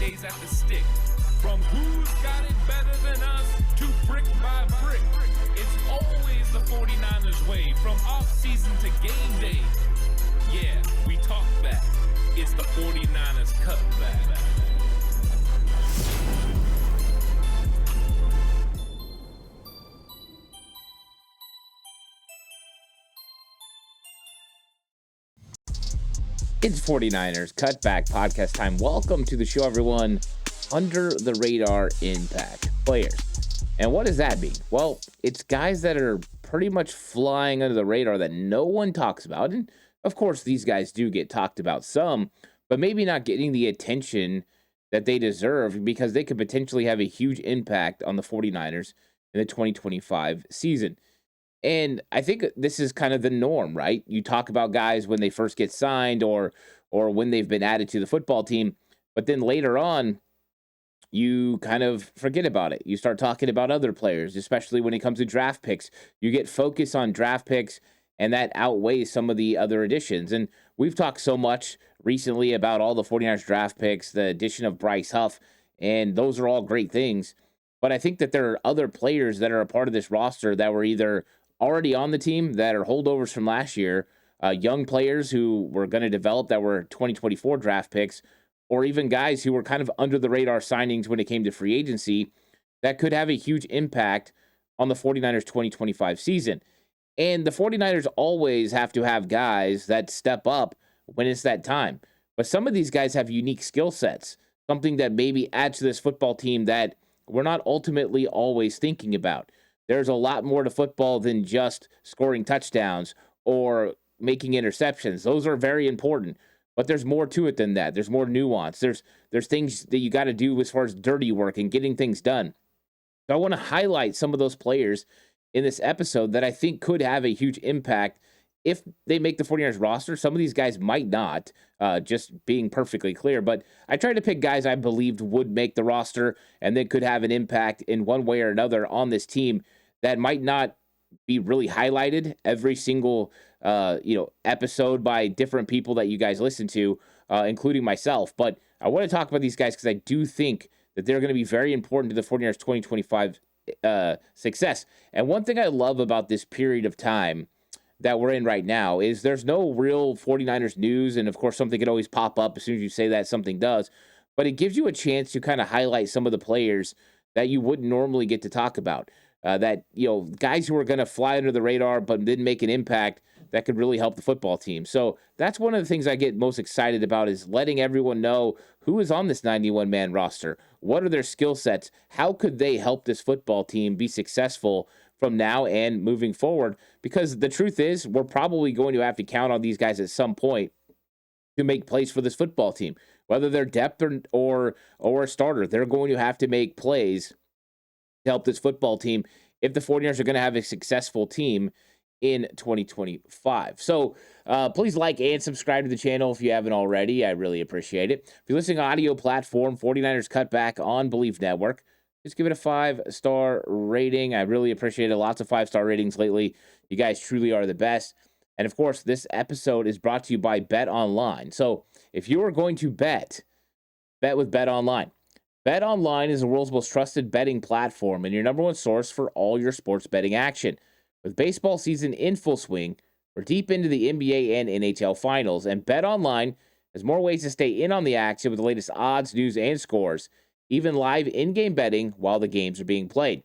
days at the stick. From who's got it better than us to brick by brick. It's always the 49ers way, from off-season to game day. Yeah, we talk back. It's the 49ers Cutback. It's 49ers Cutback podcast time. Welcome to the show, everyone. Under the radar impact players. And what does that mean? Well, it's guys that are pretty much flying under the radar that no one talks about. And of course, these guys do get talked about some, but maybe not getting the attention that they deserve because they could potentially have a huge impact on the 49ers in the 2025 season. And I think this is kind of the norm, right? You talk about guys when they first get signed or when they've been added to the football team, but then later on, you kind of forget about it. You start talking about other players, especially when it comes to draft picks. You get focused on draft picks, and that outweighs some of the other additions. And we've talked so much recently about all the 49ers draft picks, the addition of Bryce Huff, and those are all great things. But I think that there are other players that are a part of this roster that were either already on the team that are holdovers from last year, young players who were going to develop that were 2024 draft picks, or even guys who were kind of under the radar signings when it came to free agency that could have a huge impact on the 49ers 2025 season. And the 49ers always have to have guys that step up when it's that time. But some of these guys have unique skill sets, something that maybe adds to this football team that we're not ultimately always thinking about. There's a lot more to football than just scoring touchdowns or making interceptions. Those are very important, but there's more to it than that. There's more nuance. There's things that you got to do as far as dirty work and getting things done. So I want to highlight some of those players in this episode that I think could have a huge impact if they make the 49ers roster. Some of these guys might not, just being perfectly clear. But I tried to pick guys I believed would make the roster and that could have an impact in one way or another on this team that might not be really highlighted every single episode by different people that you guys listen to, including myself. But I want to talk about these guys because I do think that they're going to be very important to the 49ers 2025 success. And one thing I love about this period of time that we're in right now is there's no real 49ers news. And of course, something could always pop up as soon as you say that, something does. But it gives you a chance to kind of highlight some of the players that you wouldn't normally get to talk about. Guys who are going to fly under the radar, but didn't make an impact that could really help the football team. So that's one of the things I get most excited about is letting everyone know who is on this 91-man roster. What are their skill sets? How could they help this football team be successful from now and moving forward? Because the truth is, we're probably going to have to count on these guys at some point to make plays for this football team. Whether they're depth or a starter, they're going to have to make plays to help this football team if the 49ers are going to have a successful team in 2025. So please like and subscribe to the channel if you haven't already. I really appreciate it. If you're listening on audio platform, 49ers Cutback on Believe Network, just give it a 5-star rating. I really appreciate it. Lots of 5-star ratings lately. You guys truly are the best. And of course, this episode is brought to you by Bet Online. So if you are going to bet with Bet Online. Bet Online is the world's most trusted betting platform and your number one source for all your sports betting action. With baseball season in full swing, we're deep into the NBA and NHL finals, and Bet Online has more ways to stay in on the action with the latest odds, news, and scores, even live in-game betting while the games are being played.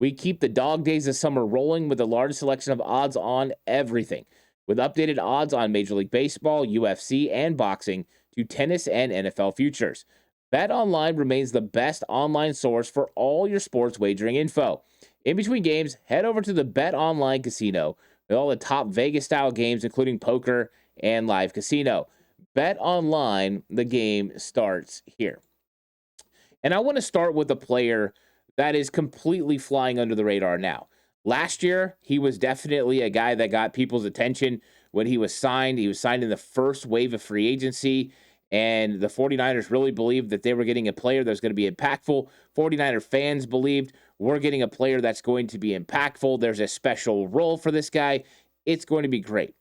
We keep the dog days of summer rolling with the largest selection of odds on everything, with updated odds on Major League Baseball, UFC, and boxing to tennis and NFL futures. Bet Online remains the best online source for all your sports wagering info. In between games, head over to the Bet Online casino with all the top Vegas-style games, including poker and live casino. Bet Online, the game starts here. And I want to start with a player that is completely flying under the radar now. Last year, he was definitely a guy that got people's attention when he was signed. He was signed in the first wave of free agency. And the 49ers really believed that they were getting a player that's going to be impactful. 49er fans believed we're getting a player that's going to be impactful. There's a special role for this guy. It's going to be great.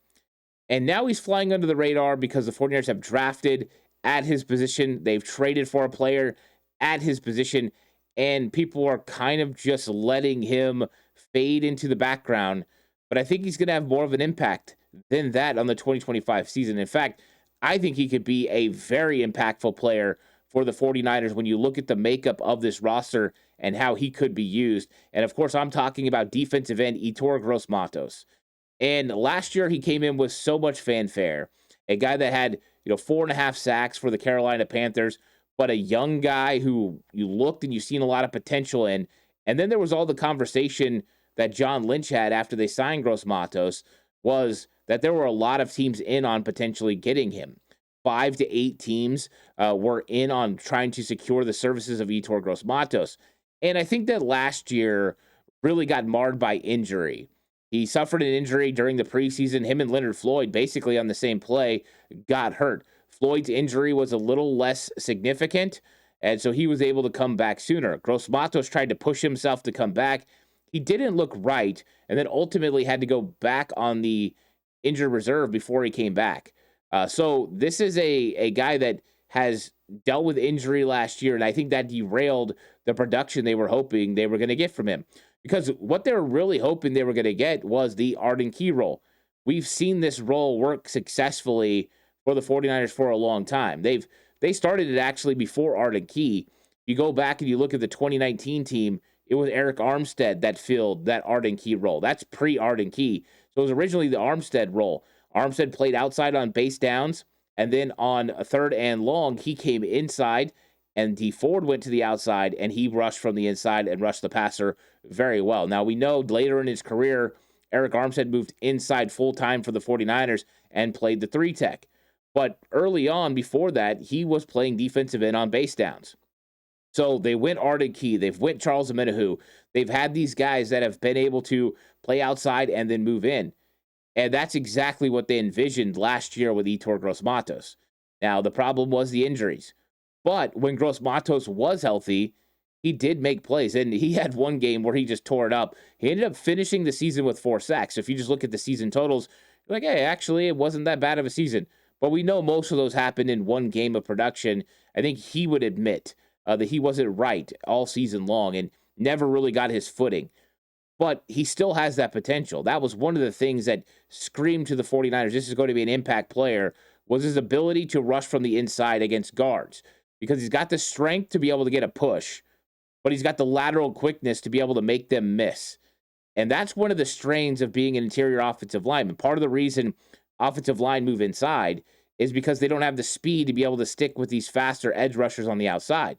And now he's flying under the radar because the 49ers have drafted at his position. They've traded for a player at his position, and people are kind of just letting him fade into the background. But I think he's going to have more of an impact than that on the 2025 season. In fact, I think he could be a very impactful player for the 49ers when you look at the makeup of this roster and how he could be used. And of course, I'm talking about defensive end Etorr Gross-Matos. And last year, he came in with so much fanfare. A guy that had, 4.5 sacks for the Carolina Panthers, but a young guy who you looked and you seen a lot of potential in. And then there was all the conversation that John Lynch had after they signed Gross-Matos was that there were a lot of teams in on potentially getting him. 5 to 8 teams were in on trying to secure the services of Etorr Gross-Matos. And I think that last year really got marred by injury. He suffered an injury during the preseason. Him and Leonard Floyd, basically on the same play, got hurt. Floyd's injury was a little less significant, and so he was able to come back sooner. Gross-Matos tried to push himself to come back. He didn't look right, and then ultimately had to go back on the injured reserve before he came back. So this is a guy that has dealt with injury last year, and I think that derailed the production they were hoping they were going to get from him. Because what they were really hoping they were going to get was the Arden Key role. We've seen this role work successfully for the 49ers for a long time. They started it actually before Arden Key. You go back and you look at the 2019 team, it was Eric Armstead that filled that Arden Key role. That's pre-Arden Key. So it was originally the Armstead role. Armstead played outside on base downs, and then on a 3rd and long, he came inside, and D Ford went to the outside, and he rushed from the inside and rushed the passer very well. Now, we know later in his career, Eric Armstead moved inside full-time for the 49ers and played the 3-tech. But early on, before that, he was playing defensive end on base downs. So they went Arden Key. They've went Charles Omenihu. They've had these guys that have been able to play outside and then move in. And that's exactly what they envisioned last year with Etorr Gross-Matos. Now, the problem was the injuries. But when Gross-Matos was healthy, he did make plays. And he had one game where he just tore it up. He ended up finishing the season with 4 sacks. So if you just look at the season totals, you're like, hey, actually, it wasn't that bad of a season. But we know most of those happened in one game of production. I think he would admit that he wasn't right all season long and never really got his footing. But he still has that potential. That was one of the things that screamed to the 49ers, this is going to be an impact player, was his ability to rush from the inside against guards. Because he's got the strength to be able to get a push, but he's got the lateral quickness to be able to make them miss. And that's one of the strains of being an interior offensive lineman. Part of the reason offensive line move inside is because they don't have the speed to be able to stick with these faster edge rushers on the outside.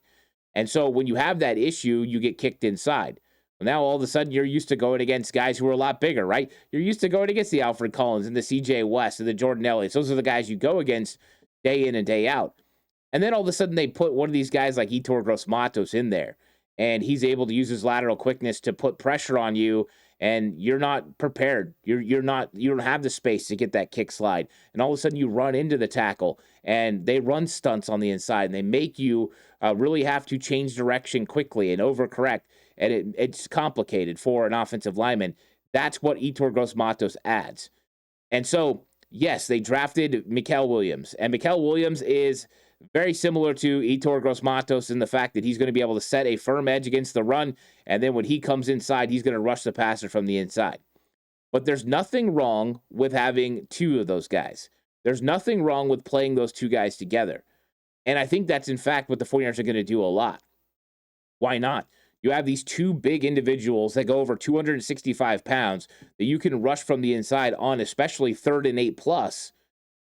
And so when you have that issue, you get kicked inside. Well, now all of a sudden you're used to going against guys who are a lot bigger, right? You're used to going against the Alfred Collins and the CJ West and the Jordan Elliott's. Those are the guys you go against day in and day out. And then all of a sudden they put one of these guys like Etorr Gross-Matos in there, and he's able to use his lateral quickness to put pressure on you, and you're not prepared. You don't have the space to get that kick slide. And all of a sudden you run into the tackle, and they run stunts on the inside, and they make you really have to change direction quickly and overcorrect. And it's complicated for an offensive lineman. That's what Etorr Gross-Matos adds. And so, yes, they drafted Mikael Williams. And Mikael Williams is very similar to Etorr Gross-Matos in the fact that he's going to be able to set a firm edge against the run. And then when he comes inside, he's going to rush the passer from the inside. But there's nothing wrong with having 2 of those guys. There's nothing wrong with playing those 2 guys together. And I think that's, in fact, what the 49ers are going to do a lot. Why not? You have these 2 big individuals that go over 265 pounds that you can rush from the inside on, especially 3rd and 8 plus,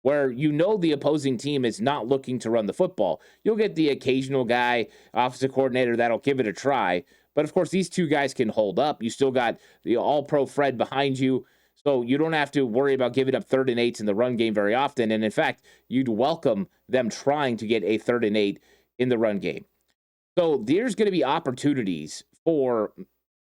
where you know the opposing team is not looking to run the football. You'll get the occasional guy, offensive coordinator, that'll give it a try. But, of course, these 2 guys can hold up. You still got the all-pro Fred behind you, so you don't have to worry about giving up 3rd and 8s in the run game very often. And, in fact, you'd welcome them trying to get a 3rd and 8 in the run game. So there's going to be opportunities for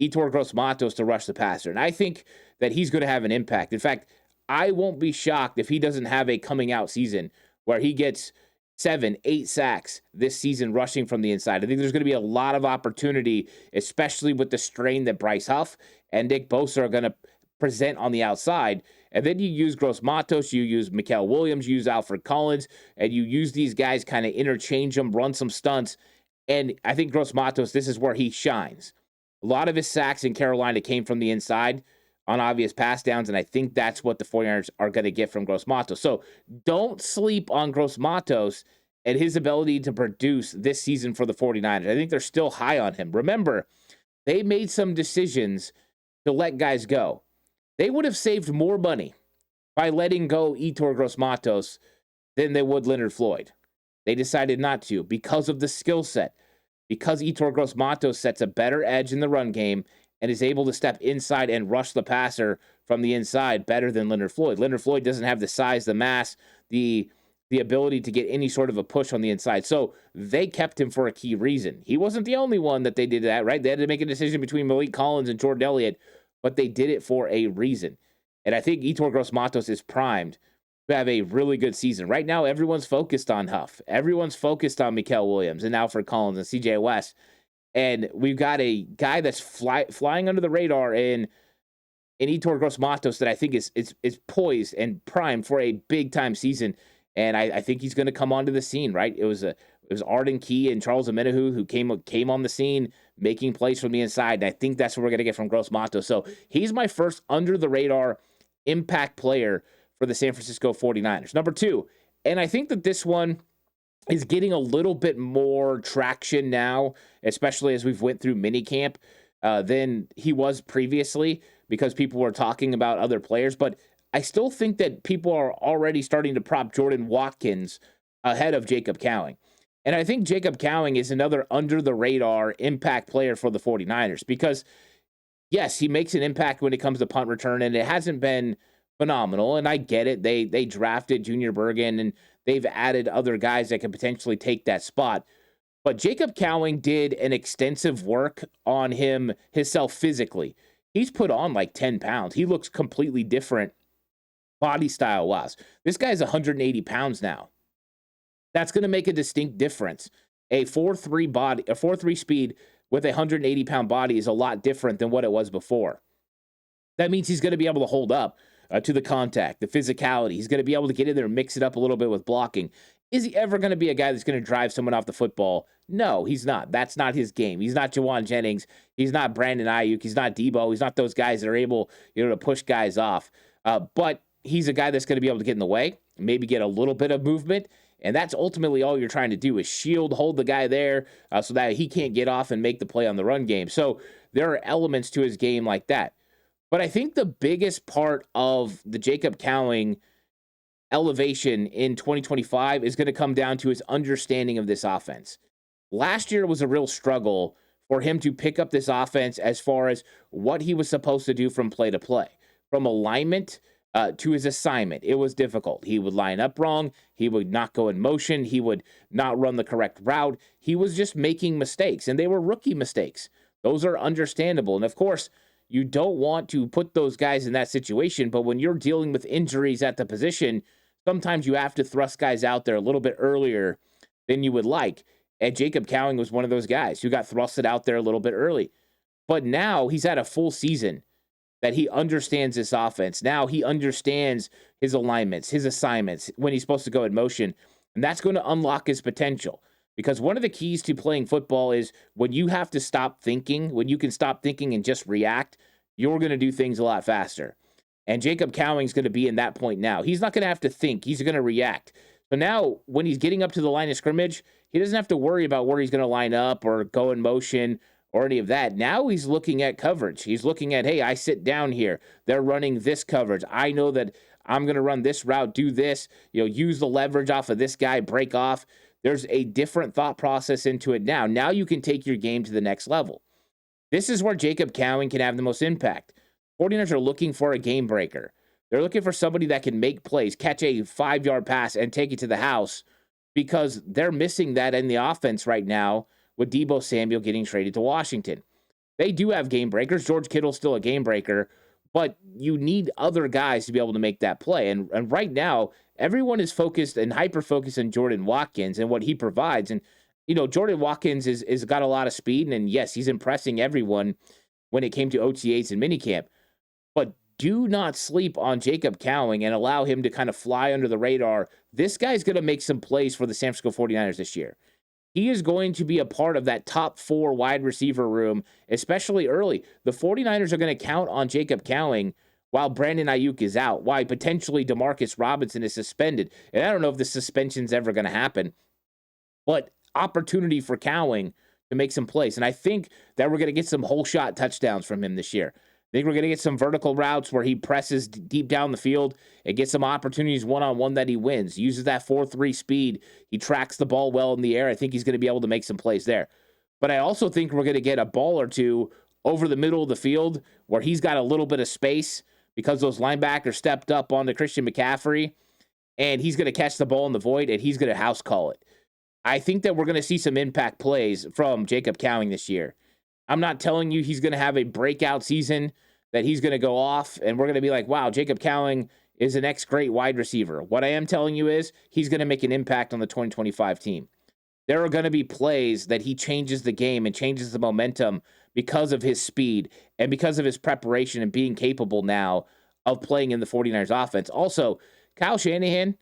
Etorr Gross-Matos to rush the passer. And I think that he's going to have an impact. In fact, I won't be shocked if he doesn't have a coming out season where he gets 7, 8 sacks this season rushing from the inside. I think there's going to be a lot of opportunity, especially with the strain that Bryce Huff and Nick Bosa are going to present on the outside. And then you use Gross-Matos, you use Mikael Williams, you use Alfred Collins, and you use these guys, kind of interchange them, run some stunts. And I think Gross-Matos, this is where he shines. A lot of his sacks in Carolina came from the inside on obvious pass downs, and I think that's what the 49ers are going to get from Gross-Matos. So don't sleep on Gross-Matos and his ability to produce this season for the 49ers. I think they're still high on him. Remember, they made some decisions to let guys go. They would have saved more money by letting go Etorr Gross-Matos than they would Leonard Floyd. They decided not to because of the skill set, because Etorr Gross-Matos sets a better edge in the run game and is able to step inside and rush the passer from the inside better than Leonard Floyd. Leonard Floyd doesn't have the size, the mass, the ability to get any sort of a push on the inside. So they kept him for a key reason. He wasn't the only one that they did that, right? They had to make a decision between Malik Collins and Jordan Elliott, but they did it for a reason. And I think Etorr Gross-Matos is primed to have a really good season. Right now, everyone's focused on Huff. Everyone's focused on Mikael Williams and Alfred Collins and CJ West. And we've got a guy that's flying under the radar in Etorr Gross-Matos that I think is poised and primed for a big-time season. And I think he's going to come onto the scene, right? It was Arden Key and Charles Omenihu who came on the scene, making plays from the inside. And I think that's what we're going to get from Gross-Matos. So he's my first under-the-radar impact player for the San Francisco 49ers. Number two, and I think that this one is getting a little bit more traction now, especially as we've went through minicamp, than he was previously, because people were talking about other players. But I still think that people are already starting to prop Jordan Watkins ahead of Jacob Cowing. And I think Jacob Cowing is another under-the-radar impact player for the 49ers because, yes, he makes an impact when it comes to punt return, and it hasn't been phenomenal, and I get it. They drafted Junior Bergen, and they've added other guys that could potentially take that spot. But Jacob Cowing did an extensive work on himself physically. He's put on like 10 pounds. He looks completely different body style-wise. This guy's 180 pounds now. That's going to make a distinct difference. A 4.3 speed with a 180-pound body is a lot different than what it was before. That means he's going to be able to hold up to the contact, the physicality. He's going to be able to get in there and mix it up a little bit with blocking. Is he ever going to be a guy that's going to drive someone off the football? No, he's not. That's not his game. He's not Jawan Jennings. He's not Brandon Ayuk. He's not Debo. He's not those guys that are able, to push guys off. But he's a guy that's going to be able to get in the way, maybe get a little bit of movement. And that's ultimately all you're trying to do is hold the guy there so that he can't get off and make the play on the run game. So there are elements to his game like that. But I think the biggest part of the Jacob Cowing elevation in 2025 is going to come down to his understanding of this offense. Last year was a real struggle for him to pick up this offense as far as what he was supposed to do from play to play. From alignment to his assignment, it was difficult. He would line up wrong. He would not go in motion. He would not run the correct route. He was just making mistakes, and they were rookie mistakes. Those are understandable. And of course, you don't want to put those guys in that situation, but when you're dealing with injuries at the position, sometimes you have to thrust guys out there a little bit earlier than you would like. And Jacob Cowing was one of those guys who got thrusted out there a little bit early. But now he's had a full season that he understands this offense. Now he understands his alignments, his assignments, when he's supposed to go in motion. And that's going to unlock his potential. Because one of the keys to playing football is when you have to stop thinking, when you can stop thinking and just react, you're going to do things a lot faster. And Jacob Cowing's going to be in that point now. He's not going to have to think. He's going to react. So now when he's getting up to the line of scrimmage, he doesn't have to worry about where he's going to line up or go in motion or any of that. Now he's looking at coverage. He's looking at, hey, I sit down here. They're running this coverage. I know that I'm going to run this route, do this, use the leverage off of this guy, break off. There's a different thought process into it now. Now you can take your game to the next level. This is where Jacob Cowing can have the most impact. 49ers are looking for a game breaker. They're looking for somebody that can make plays, catch a 5-yard pass, and take it to the house because they're missing that in the offense right now with Deebo Samuel getting traded to Washington. They do have game breakers. George Kittle's still a game breaker, but you need other guys to be able to make that play. And right now, everyone is focused and hyper-focused on Jordan Watkins and what he provides. And, Jordan Watkins is got a lot of speed, and yes, he's impressing everyone when it came to OTAs and minicamp. But do not sleep on Jacob Cowing and allow him to kind of fly under the radar. This guy's going to make some plays for the San Francisco 49ers this year. He is going to be a part of that top 4 wide receiver room, especially early. The 49ers are going to count on Jacob Cowing while Brandon Ayuk is out, why potentially Demarcus Robinson is suspended. And I don't know if the suspension's ever going to happen, but opportunity for Cowing to make some plays. And I think that we're going to get some whole shot touchdowns from him this year. I think we're going to get some vertical routes where he presses deep down the field and gets some opportunities one-on-one that he wins. Uses that 4.3 speed. He tracks the ball well in the air. I think he's going to be able to make some plays there. But I also think we're going to get a ball or two over the middle of the field where he's got a little bit of space because those linebackers stepped up onto Christian McCaffrey, and he's going to catch the ball in the void, and he's going to house call it. I think that we're going to see some impact plays from Jacob Cowing this year. I'm not telling you he's going to have a breakout season, that he's going to go off and we're going to be like, wow, Jacob Cowing is the next great wide receiver. What I am telling you is he's going to make an impact on the 2025 team. There are going to be plays that he changes the game and changes the momentum because of his speed and because of his preparation and being capable now of playing in the 49ers offense. Also, Kyle Shanahan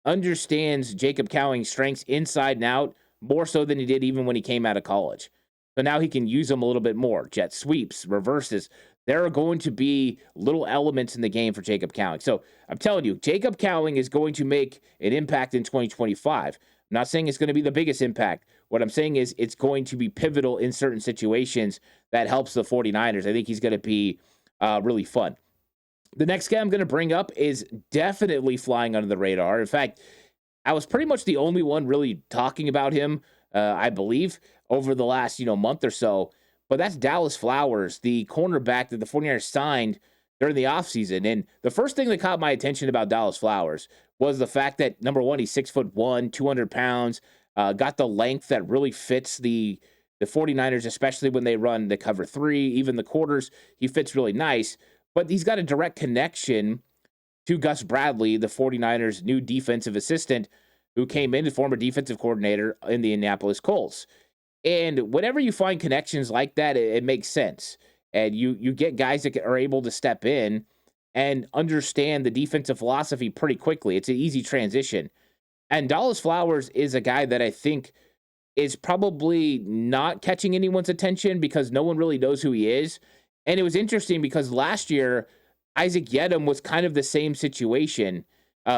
understands Jacob Cowing's strengths inside and out more so than he did even when he came out of college. So now he can use them a little bit more. Jet sweeps, reverses. There are going to be little elements in the game for Jacob Cowing. So I'm telling you, Jacob Cowing is going to make an impact in 2025. I'm not saying it's going to be the biggest impact. What I'm saying is it's going to be pivotal in certain situations that helps the 49ers. I think he's going to be really fun. The next guy I'm going to bring up is definitely flying under the radar. In fact, I was pretty much the only one really talking about him, I believe, over the last month or so. But that's Dallas Flowers, the cornerback that the 49ers signed during the offseason. And the first thing that caught my attention about Dallas Flowers was the fact that, number one, he's 6'1", 200 pounds, got the length that really fits the 49ers, especially when they run the cover 3, even the quarters. He fits really nice. But he's got a direct connection to Gus Bradley, the 49ers' new defensive assistant, who came in as former defensive coordinator in the Indianapolis Colts. And whenever you find connections like that, it makes sense. And you get guys that are able to step in and understand the defensive philosophy pretty quickly. It's an easy transition. And Dallas Flowers is a guy that I think is probably not catching anyone's attention because no one really knows who he is. And it was interesting because last year, Isaac Yedem was kind of the same situation.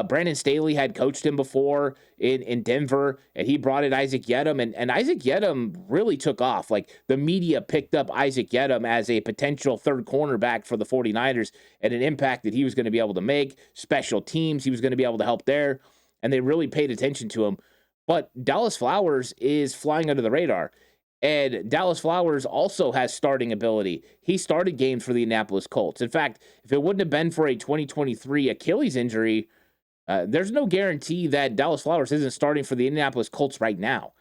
Brandon Staley had coached him before in Denver, and he brought in Isaac Yedem, and Isaac Yedem really took off. Like, the media picked up Isaac Yedem as a potential third cornerback for the 49ers and an impact that he was going to be able to make. Special teams, he was going to be able to help there, and they really paid attention to him. But Dallas Flowers is flying under the radar, and Dallas Flowers also has starting ability. He started games for the Indianapolis Colts. In fact, if it wouldn't have been for a 2023 Achilles injury, there's no guarantee that Dallas Flowers isn't starting for the Indianapolis Colts right now.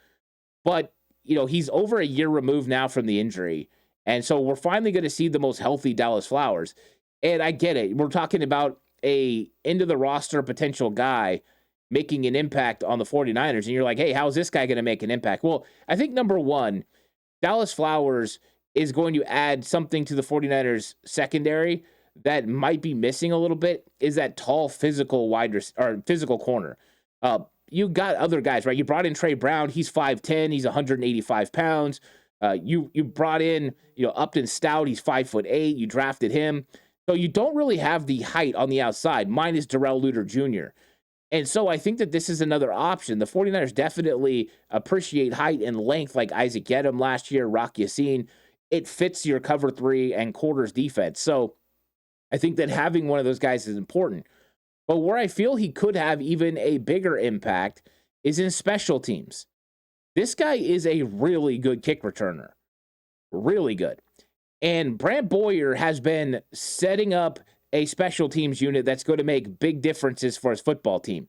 But, he's over a year removed now from the injury. And so we're finally going to see the most healthy Dallas Flowers. And I get it. We're talking about a into-the-roster potential guy making an impact on the 49ers. And you're like, hey, how's this guy going to make an impact? Well, I think, number one, Dallas Flowers is going to add something to the 49ers secondary that might be missing a little bit, is that tall physical physical corner. You got other guys, right? You brought in Trey Brown. He's 5'10". He's 185 pounds. You brought in, Upton Stout. He's 5'8". You drafted him. So you don't really have the height on the outside, minus Darrell Luter Jr. And so I think that this is another option. The 49ers definitely appreciate height and length, like Isaac Yedem last year, Rock Yassin. It fits your cover 3 and quarters defense. So I think that having one of those guys is important. But where I feel he could have even a bigger impact is in special teams. This guy is a really good kick returner. Really good. And Brant Boyer has been setting up a special teams unit that's going to make big differences for his football team.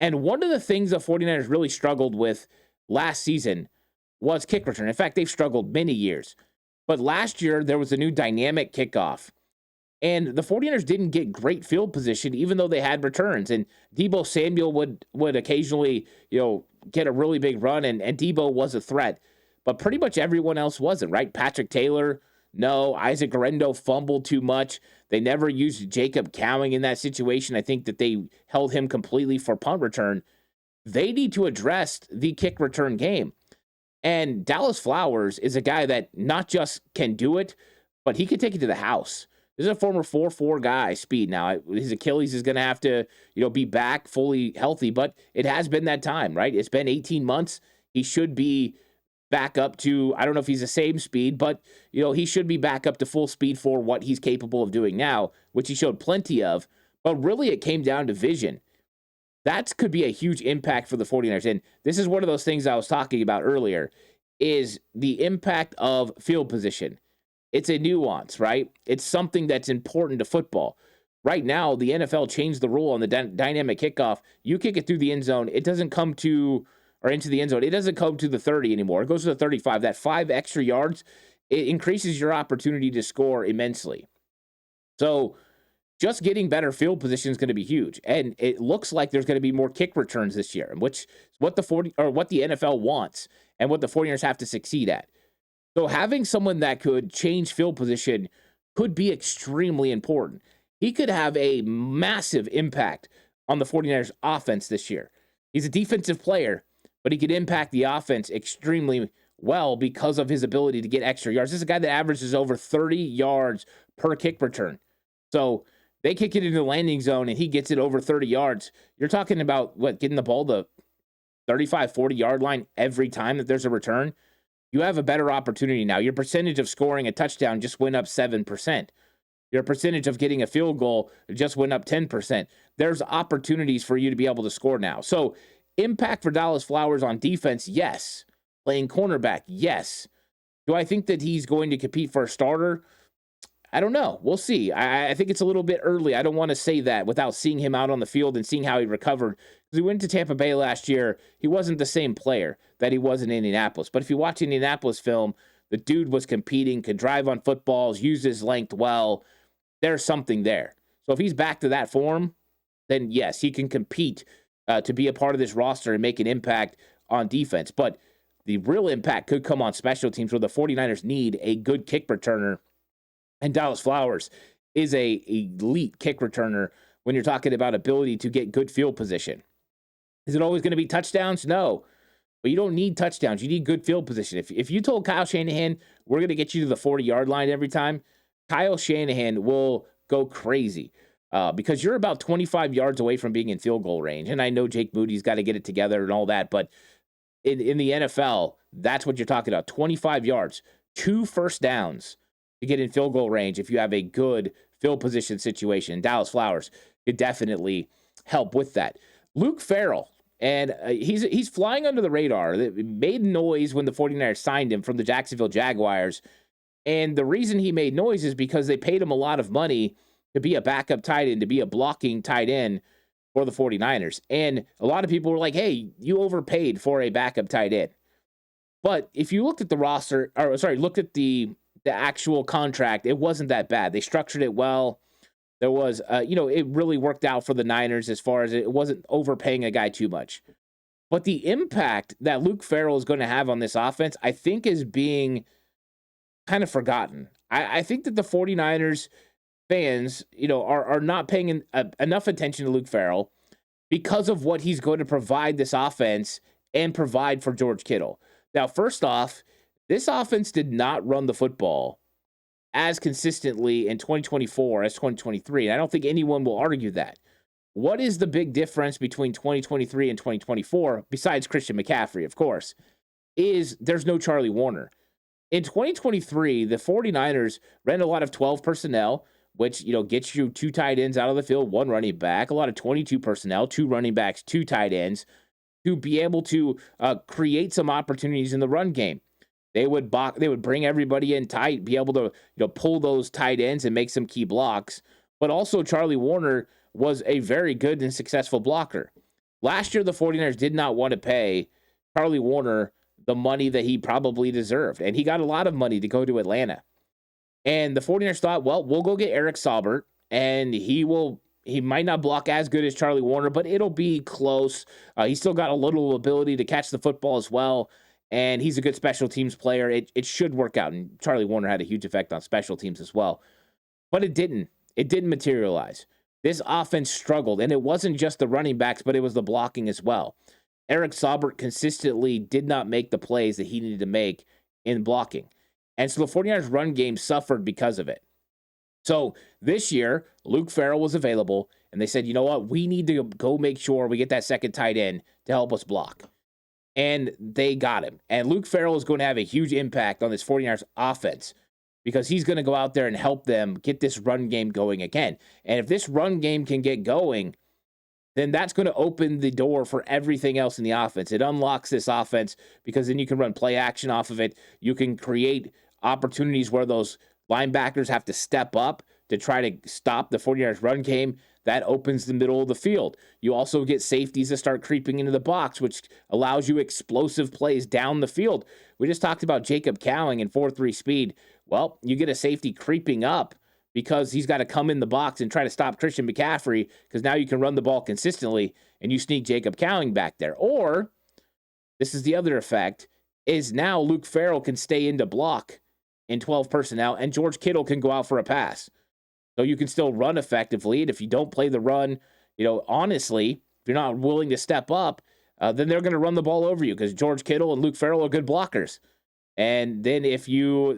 And one of the things the 49ers really struggled with last season was kick return. In fact, they've struggled many years. But last year, there was a new dynamic kickoff. And the 49ers didn't get great field position, even though they had returns. And Deebo Samuel would occasionally, get a really big run, and Deebo was a threat. But pretty much everyone else wasn't, right? Patrick Taylor No. Isaac Guerrero fumbled too much. They never used Jacob Cowing in that situation. I think that they held him completely for punt return. They need to address the kick return game. And Dallas Flowers is a guy that not just can do it, but he can take it to the house. This is a former 4.4 guy speed now. His Achilles is going to have to, be back fully healthy, but it has been that time, right? It's been 18 months. He should be back up to, I don't know if he's the same speed, but, he should be back up to full speed for what he's capable of doing now, which he showed plenty of. But really, it came down to vision. That could be a huge impact for the 49ers. And this is one of those things I was talking about earlier, is the impact of field position. It's a nuance, right? It's something that's important to football. Right now, the NFL changed the rule on the dynamic kickoff. You kick it through the end zone. It doesn't come to, or into the end zone. It doesn't come to the 30 anymore. It goes to the 35. That 5 extra yards, it increases your opportunity to score immensely. So just getting better field position is going to be huge. And it looks like there's going to be more kick returns this year, which is what the NFL wants and what the 49ers have to succeed at. So having someone that could change field position could be extremely important. He could have a massive impact on the 49ers offense this year. He's a defensive player, but he could impact the offense extremely well because of his ability to get extra yards. This is a guy that averages over 30 yards per kick return. So they kick it into the landing zone and he gets it over 30 yards. You're talking about getting the ball to 35, 40 yard line every time that there's a return. You have a better opportunity now. Your percentage of scoring a touchdown just went up 7%. Your percentage of getting a field goal just went up 10%. There's opportunities for you to be able to score now. So impact for Dallas Flowers on defense, yes. Playing cornerback, yes. Do I think that he's going to compete for a starter? I don't know. We'll see. I think it's a little bit early. I don't want to say that without seeing him out on the field and seeing how he recovered. Because he went to Tampa Bay last year. He wasn't the same player that he was in Indianapolis. But if you watch Indianapolis film, the dude was competing, could drive on footballs, use his length well. There's something there. So if he's back to that form, then yes, he can compete to be a part of this roster and make an impact on defense. But the real impact could come on special teams where the 49ers need a good kick returner. And Dallas Flowers is a elite kick returner when you're talking about ability to get good field position. Is it always going to be touchdowns? No. But you don't need touchdowns. You need good field position. If you told Kyle Shanahan, we're going to get you to the 40-yard line every time, Kyle Shanahan will go crazy because you're about 25 yards away from being in field goal range. And I know Jake Moody's got to get it together and all that, but in the NFL, that's what you're talking about. 25 yards, 2 first downs to get in field goal range if you have a good field position situation. Dallas Flowers could definitely help with that. Luke Ferrell, and he's flying under the radar. It made noise when the 49ers signed him from the Jacksonville Jaguars. And the reason he made noise is because they paid him a lot of money to be a backup tight end, to be a blocking tight end for the 49ers. And a lot of people were like, hey, you overpaid for a backup tight end. But if you looked at the roster, looked at the actual contract, it wasn't that bad. They structured it well. There was, it really worked out for the Niners as far as it wasn't overpaying a guy too much. But the impact that Luke Ferrell is going to have on this offense, I think, is being kind of forgotten. I think that the 49ers fans, are not paying enough attention to Luke Ferrell because of what he's going to provide this offense and provide for George Kittle. Now, first off, this offense did not run the football as consistently in 2024 as 2023. And I don't think anyone will argue that. What is the big difference between 2023 and 2024, besides Christian McCaffrey, of course, is there's no Charlie Warner. In 2023, the 49ers ran a lot of 12 personnel, which, gets you 2 tight ends out of the field, 1 running back, a lot of 22 personnel, 2 running backs, 2 tight ends, to be able to create some opportunities in the run game. They would bring everybody in tight, be able to pull those tight ends and make some key blocks. But also Charlie Warner was a very good and successful blocker. Last year, the 49ers did not want to pay Charlie Warner the money that he probably deserved. And he got a lot of money to go to Atlanta. And the 49ers thought, well, we'll go get Eric Saubert, and he might not block as good as Charlie Warner, but it'll be close. He's still got a little ability to catch the football as well. and he's a good special teams player. It should work out. And Charlie Warner had a huge effect on special teams as well. But it didn't. It didn't materialize. This offense struggled, and it wasn't just the running backs, but it was the blocking as well. Eric Saubert consistently did not make the plays that he needed to make in blocking. And so the 49ers run game suffered because of it. So this year, Luke Ferrell was available, and they said, you know what? We need to go make sure we get that second tight end to help us block. And they got him. And Luke Ferrell is going to have a huge impact on this 49ers offense because he's going to go out there and help them get this run game going again. And if this run game can get going, then that's going to open the door for everything else in the offense. It unlocks this offense because then you can run play action off of it. You can create opportunities where those linebackers have to step up to try to stop the 49ers run game. That opens the middle of the field. You also get safeties that start creeping into the box, which allows you explosive plays down the field. We just talked about Jacob Cowing in 4.3 speed. Well, you get a safety creeping up because he's got to come in the box and try to stop Christian McCaffrey because now you can run the ball consistently and you sneak Jacob Cowing back there. Or, this is the other effect, is now Luke Ferrell can stay into block in 12 personnel and George Kittle can go out for a pass. So you can still run effectively. And if you don't play the run, honestly, if you're not willing to step up, then they're going to run the ball over you because George Kittle and Luke Ferrell are good blockers. And then if you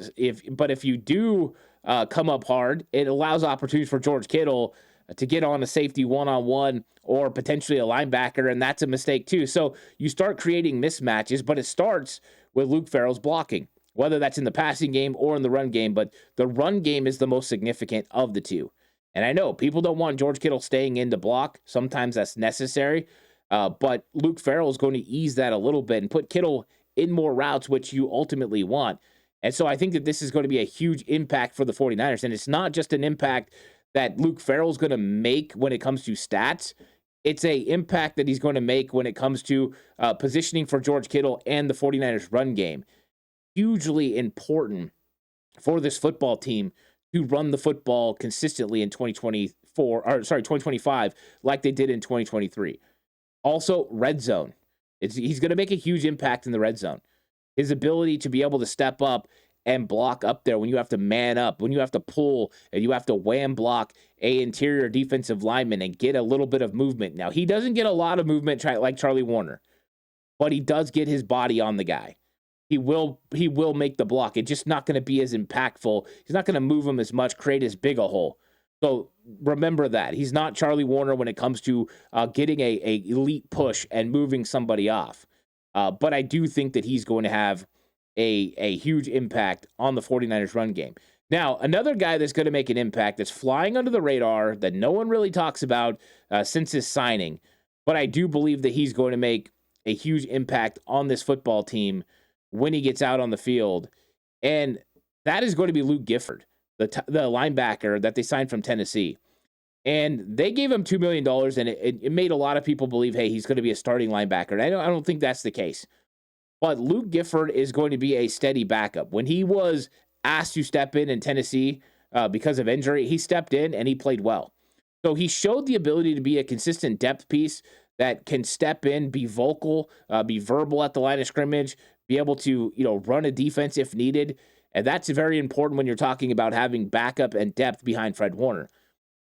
do come up hard, it allows opportunities for George Kittle to get on a safety one-on-one or potentially a linebacker, and that's a mistake too. So you start creating mismatches, but it starts with Luke Ferrell's blocking, whether that's in the passing game or in the run game, but the run game is the most significant of the two. And I know people don't want George Kittle staying in to block. Sometimes that's necessary, but Luke Ferrell is going to ease that a little bit and put Kittle in more routes, which you ultimately want. And so I think that this is going to be a huge impact for the 49ers. And it's not just an impact that Luke Ferrell is going to make when it comes to stats. It's a impact that he's going to make when it comes to positioning for George Kittle and the 49ers run game. Hugely important for this football team to run the football consistently in 2025, like they did in 2023. Also, red zone. He's going to make a huge impact in the red zone. His ability to be able to step up and block up there when you have to man up, when you have to pull and you have to wham block a interior defensive lineman and get a little bit of movement. Now, he doesn't get a lot of movement like Charlie Warner, but he does get his body on the guy. He will make the block. It's just not going to be as impactful. He's not going to move him as much, create as big a hole. So remember that. He's not Charlie Warner when it comes to getting a elite push and moving somebody off. But I do think that he's going to have a huge impact on the 49ers run game. Now, another guy that's going to make an impact that's flying under the radar that no one really talks about since his signing, but I do believe that he's going to make a huge impact on this football team when he gets out on the field, and that is going to be Luke Gifford, the linebacker that they signed from Tennessee. And they gave him $2 million, and it made a lot of people believe, hey, he's going to be a starting linebacker. And I don't think that's the case. But Luke Gifford is going to be a steady backup. When he was asked to step in Tennessee because of injury, he stepped in and he played well. So he showed the ability to be a consistent depth piece that can step in, be vocal, be verbal at the line of scrimmage, be able to, run a defense if needed. And that's very important when you're talking about having backup and depth behind Fred Warner.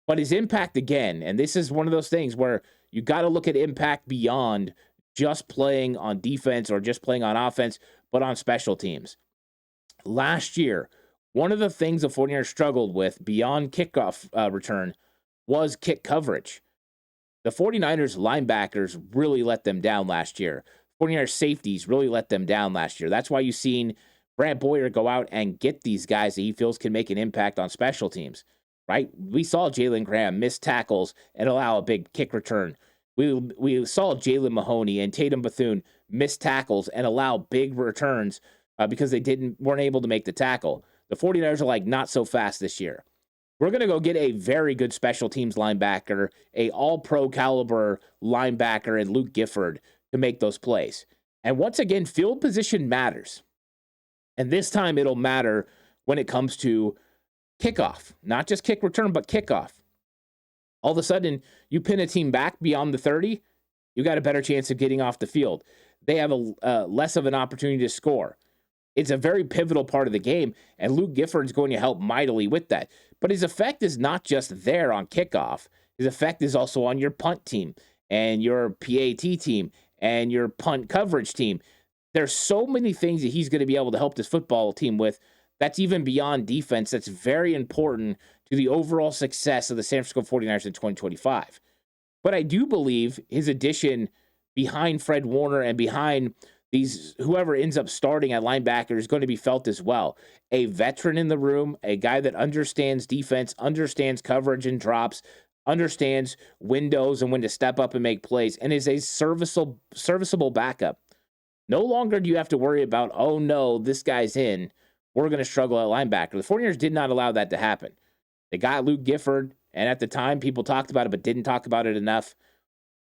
But his impact again, and this is one of those things where you got to look at impact beyond just playing on defense or just playing on offense, but on special teams. Last year, one of the things the 49ers struggled with beyond kickoff return was kick coverage. The 49ers linebackers really let them down last year. 49ers safeties really let them down last year. That's why you've seen Brad Boyer go out and get these guys that he feels can make an impact on special teams, right? We saw Jalen Graham miss tackles and allow a big kick return. We saw Jalen Mahoney and Tatum Bethune miss tackles and allow big returns because they weren't able to make the tackle. The 49ers are like not so fast this year. We're going to go get a very good special teams linebacker, a all-pro caliber linebacker in Luke Gifford to make those plays. And once again, field position matters. And this time it'll matter when it comes to kickoff, not just kick return, but kickoff. All of a sudden, you pin a team back beyond the 30, you got a better chance of getting off the field. they have a less of an opportunity to score. It's a very pivotal part of the game, and Luke Gifford is going to help mightily with that. But his effect is not just there on kickoff. His effect is also on your punt team and your PAT team and your punt coverage team. There's so many things that he's going to be able to help this football team with. That's even beyond defense. That's very important to the overall success of the San Francisco 49ers in 2025. But I do believe his addition behind Fred Warner and behind these whoever ends up starting at linebacker is going to be felt as well. A veteran in the room, a guy that understands defense, understands coverage and drops, understands windows and when to step up and make plays, and is a serviceable backup. No longer do you have to worry about, oh no, this guy's in. We're going to struggle at linebacker. The 49ers did not allow that to happen. They got Luke Gifford, and at the time, people talked about it but didn't talk about it enough.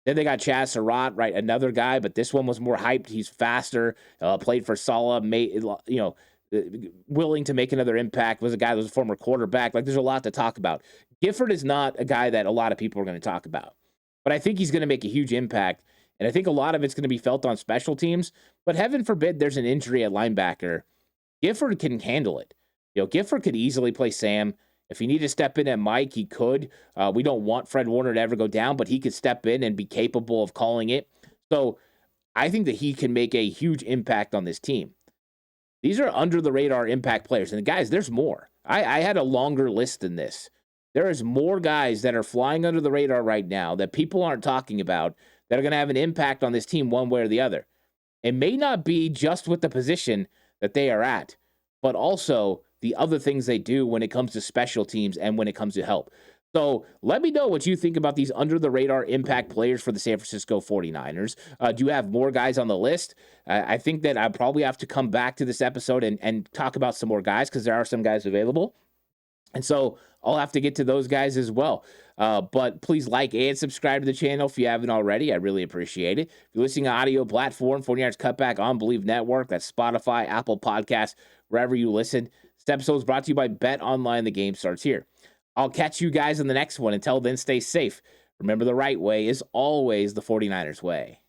Then they got Chaz Surratt, right? Another guy, but this one was more hyped. He's faster, played for Saleh, willing to make another impact, was a guy that was a former quarterback. Like, there's a lot to talk about. Gifford is not a guy that a lot of people are going to talk about, but I think he's going to make a huge impact, and I think a lot of it's going to be felt on special teams, but heaven forbid there's an injury at linebacker. Gifford can handle it. Gifford could easily play Sam. If he needed to step in at Mike, he could. We don't want Fred Warner to ever go down, but he could step in and be capable of calling it. So I think that he can make a huge impact on this team. These are under-the-radar impact players. And guys, there's more. I had a longer list than this. There is more guys that are flying under the radar right now that people aren't talking about that are going to have an impact on this team one way or the other. It may not be just with the position that they are at, but also the other things they do when it comes to special teams and when it comes to help. So let me know what you think about these under-the-radar impact players for the San Francisco 49ers. Do you have more guys on the list? I think that I probably have to come back to this episode and talk about some more guys because there are some guys available. And so I'll have to get to those guys as well. But please like and subscribe to the channel if you haven't already. I really appreciate it. If you're listening to audio platform, 49ers Cutback on Believe Network, that's Spotify, Apple Podcasts, wherever you listen. This episode is brought to you by Bet Online. The game starts here. I'll catch you guys in the next one. Until then, stay safe. Remember, the right way is always the 49ers way.